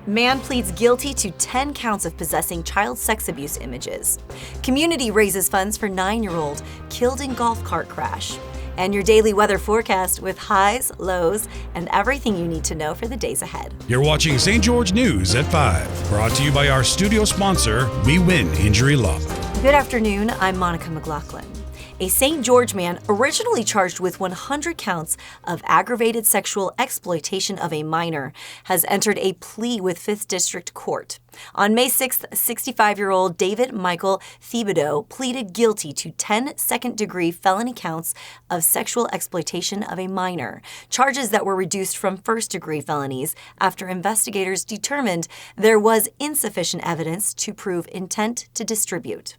Man pleads guilty to 10 counts of possessing child sex abuse images. Community raises funds for 9-year-old killed in golf cart crash. And your daily weather forecast with highs, lows, and everything you need to know for the days ahead. You're watching St. George News at 5, brought to you by our studio sponsor, We Win Injury Law. Good afternoon, I'm Monica McLaughlin. A St. George man originally charged with 100 counts of aggravated sexual exploitation of a minor has entered a plea with 5th District Court. On May 6th, 65-year-old David Michael Thiido pleaded guilty to 10 second-degree felony counts of sexual exploitation of a minor, charges that were reduced from first-degree felonies after investigators determined there was insufficient evidence to prove intent to distribute.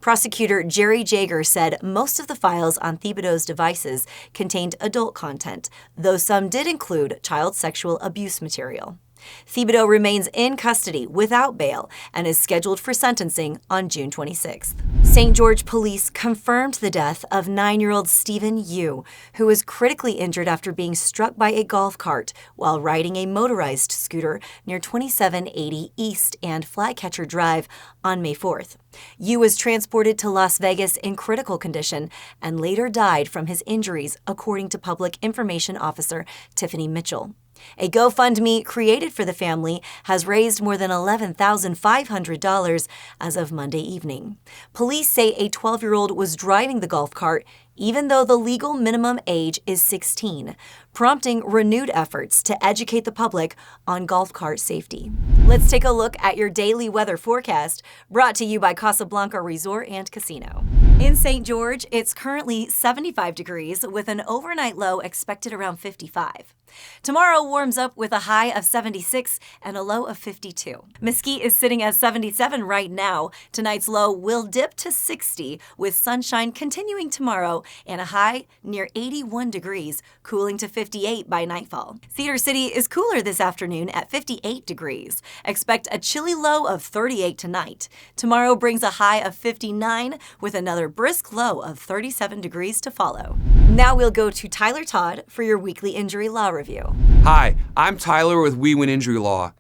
Prosecutor Jerry Jager said most of the files on Thiido's devices contained adult content, though some did include child sexual abuse material. Thiido remains in custody without bail and is scheduled for sentencing on June 26th. St. George police confirmed the death of 9-year-old Stephen Yu, who was critically injured after being struck by a golf cart while riding a motorized scooter near 2780 East and Flycatcher Drive on May 4th. Yu was transported to Las Vegas in critical condition and later died from his injuries, according to Public Information Officer Tiffany Mitchell. A GoFundMe created for the family has raised more than $11,500 as of Monday evening. Police say a 12-year-old was driving the golf cart even though the legal minimum age is 16, prompting renewed efforts to educate the public on golf cart safety. Let's take a look at your daily weather forecast, brought to you by Casablanca Resort and Casino. In St. George, it's currently 75 degrees with an overnight low expected around 55. Tomorrow warms up with a high of 76 and a low of 52. Mesquite is sitting at 77 right now. Tonight's low will dip to 60 with sunshine continuing tomorrow and a high near 81 degrees, cooling to 58 by nightfall. Cedar City is cooler this afternoon at 58 degrees. Expect a chilly low of 38 tonight. Tomorrow brings a high of 59 with another brisk low of 37 degrees to follow. Now we'll go to Tyler Todd for your weekly injury law review. Hi, I'm Tyler with We Win Injury Law.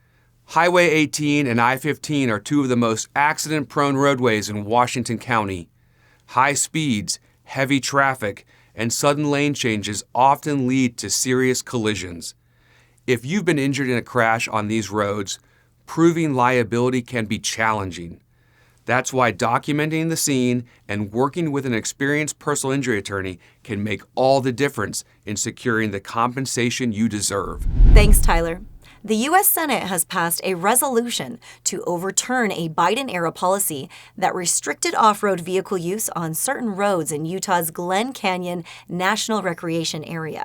Highway 18 and I-15 are two of the most accident-prone roadways in Washington County. High speeds, heavy traffic, and sudden lane changes often lead to serious collisions. If you've been injured in a crash on these roads, proving liability can be challenging. That's why documenting the scene and working with an experienced personal injury attorney can make all the difference in securing the compensation you deserve. Thanks, Tyler. The U.S. Senate has passed a resolution to overturn a Biden-era policy that restricted off-road vehicle use on certain roads in Utah's Glen Canyon National Recreation Area.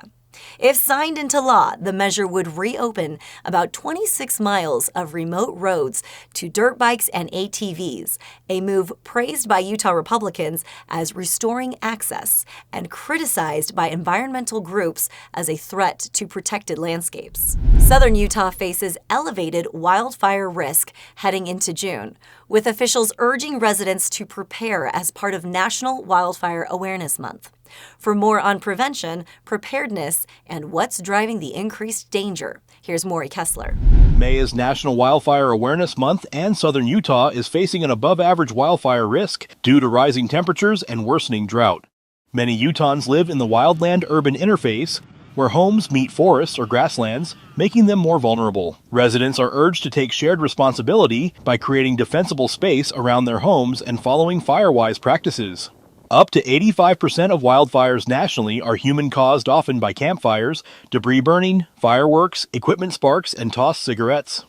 If signed into law, the measure would reopen about 26 miles of remote roads to dirt bikes and ATVs, a move praised by Utah Republicans as restoring access and criticized by environmental groups as a threat to protected landscapes. Southern Utah faces elevated wildfire risk heading into June, with officials urging residents to prepare as part of National Wildfire Awareness Month. For more on prevention, preparedness, and what's driving the increased danger, here's Maury Kessler. May is National Wildfire Awareness Month, and southern Utah is facing an above-average wildfire risk due to rising temperatures and worsening drought. Many Utahns live in the wildland-urban interface, where homes meet forests or grasslands, making them more vulnerable. Residents are urged to take shared responsibility by creating defensible space around their homes and following fire-wise practices. Up to 85% of wildfires nationally are human-caused, often by campfires, debris burning, fireworks, equipment sparks, and tossed cigarettes.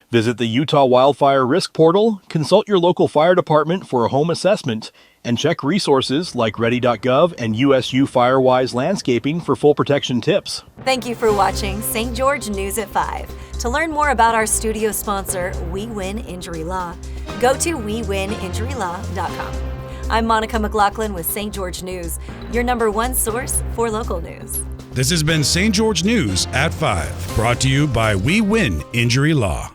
Visit the Utah Wildfire Risk Portal, consult your local fire department for a home assessment, and check resources like ready.gov and USU Firewise Landscaping for full protection tips. Thank you for watching St. George News at 5. To learn more about our studio sponsor, We Win Injury Law, go to wewininjurylaw.com. I'm Monica McLaughlin with St. George News, your #1 source for local news. This has been St. George News at 5, brought to you by We Win Injury Law.